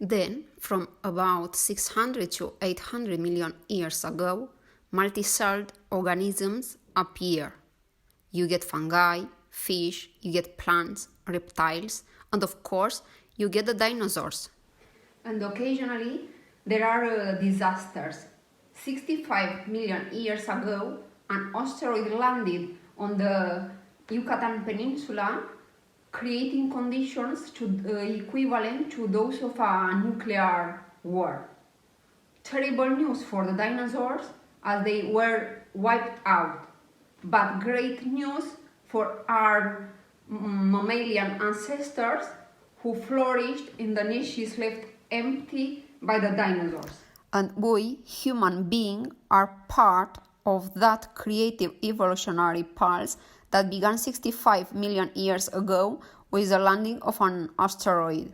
Then, from about 600 to 800 million years ago, multi-celled organisms appear. You get fungi, fish, you get plants, reptiles, and of course, you get the dinosaurs. And occasionally, there are disasters. 65 million years ago, an asteroid landed on the Yucatan Peninsula, creating conditions equivalent to those of a nuclear war. Terrible news for the dinosaurs as they were wiped out, but great news for our mammalian ancestors who flourished in the niches left empty by the dinosaurs. And we, human beings, are part of that creative evolutionary pulse that began 65 million years ago with the landing of an asteroid.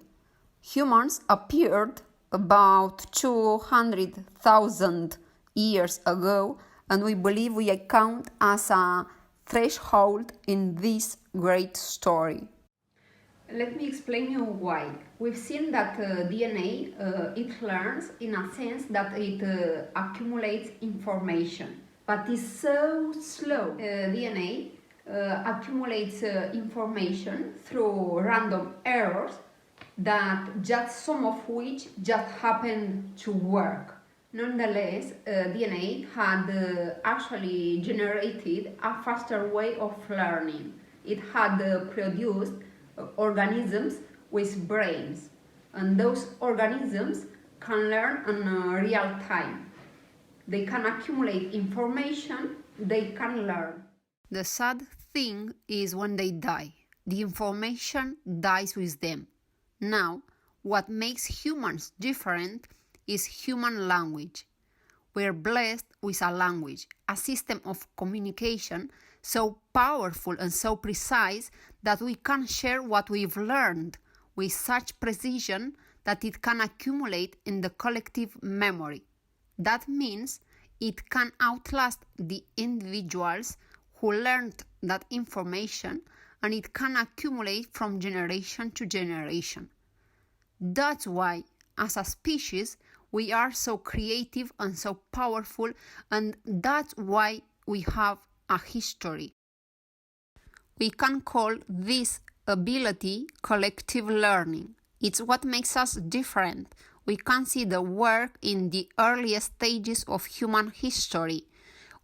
Humans appeared about 200,000 years ago, and we believe we count as a threshold in this great story. Let me explain you why. We've seen that DNA, it learns in a sense that it accumulates information, but is so slow. DNA accumulates information through random errors that just some of which just happened to work. Nonetheless, DNA had actually generated a faster way of learning. It had produced organisms with brains, and those organisms can learn in real time. They can accumulate information, they can learn. The sad thing is when they die, the information dies with them. Now, what makes humans different is human language. We're blessed with a language, a system of communication so powerful and so precise that we can share what we've learned with such precision that it can accumulate in the collective memory. That means it can outlast the individuals who learned that information, and it can accumulate from generation to generation. That's why, as a species, we are so creative and so powerful, and that's why we have a history. We can call this ability collective learning. It's what makes us different. We can see the work in the earliest stages of human history.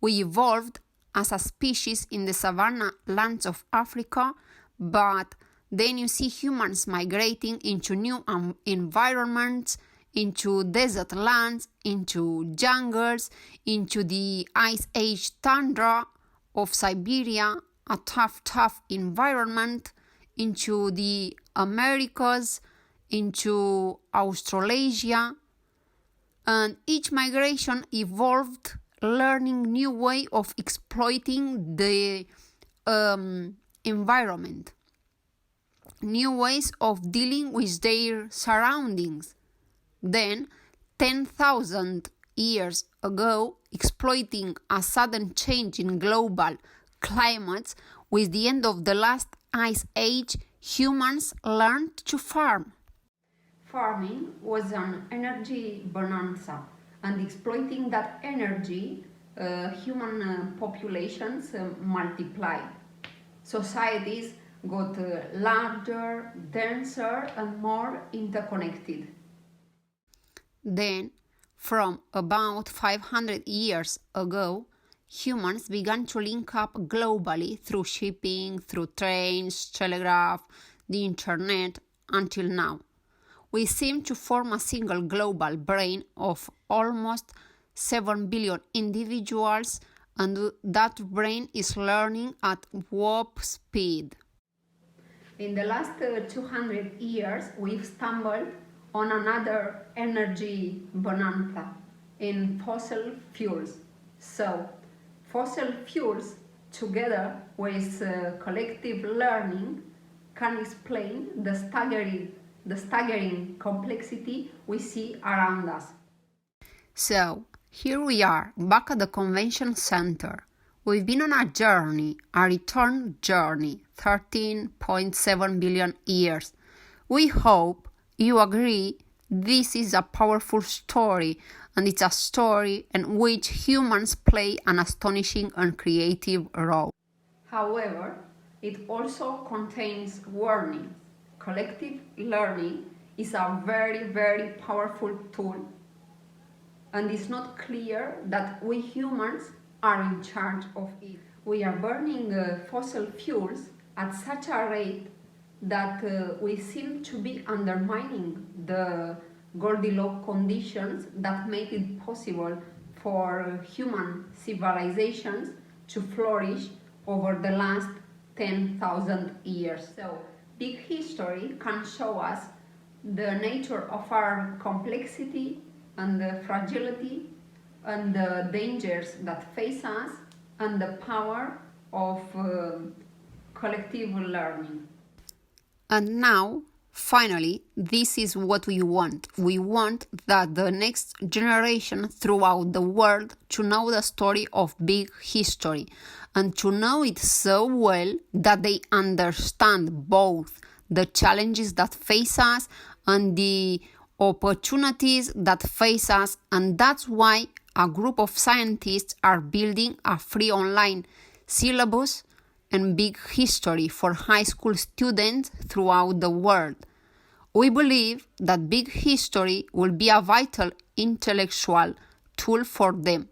We evolved as a species in the savanna lands of Africa, but then you see humans migrating into new environments, into desert lands, into jungles, into the ice age tundra of Siberia, a tough environment, into the Americas, into Australasia, and each migration evolved learning new way of exploiting the environment, new ways of dealing with their surroundings. Then, 10,000 years ago, exploiting a sudden change in global climates, with the end of the last ice age, humans learned to farm. Farming was an energy bonanza, and exploiting that energy, human populations multiplied. Societies got larger, denser, and more interconnected. Then, from about 500 years ago, humans began to link up globally through shipping, through trains, telegraph, the internet, until now. We seem to form a single global brain of almost 7 billion individuals, and that brain is learning at warp speed. In the last 200 years, we've stumbled on another energy bonanza in fossil fuels. So, fossil fuels, together with collective learning, can explain the staggering complexity we see around us. So, here we are, back at the convention center. We've been on a journey, a return journey, 13.7 billion years. We hope you agree this is a powerful story, and it's a story in which humans play an astonishing and creative role. However, it also contains warnings. Collective learning is a very, very powerful tool, and it's not clear that we humans are in charge of it. We are burning fossil fuels at such a rate that we seem to be undermining the Goldilocks conditions that make it possible for human civilizations to flourish over the last 10,000 years. So, big history can show us the nature of our complexity and the fragility and the dangers that face us and the power of collective learning. And now, finally, this is what we want. We want that the next generation throughout the world to know the story of big history and to know it so well that they understand both the challenges that face us and the opportunities that face us. And that's why a group of scientists are building a free online syllabus and big history for high school students throughout the world. We believe that big history will be a vital intellectual tool for them.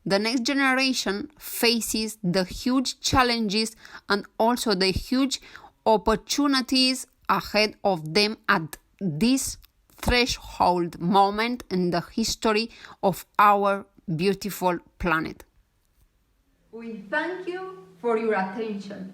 The next generation faces the huge challenges and also the huge opportunities ahead of them at this threshold moment in the history of our beautiful planet. We thank you for your attention.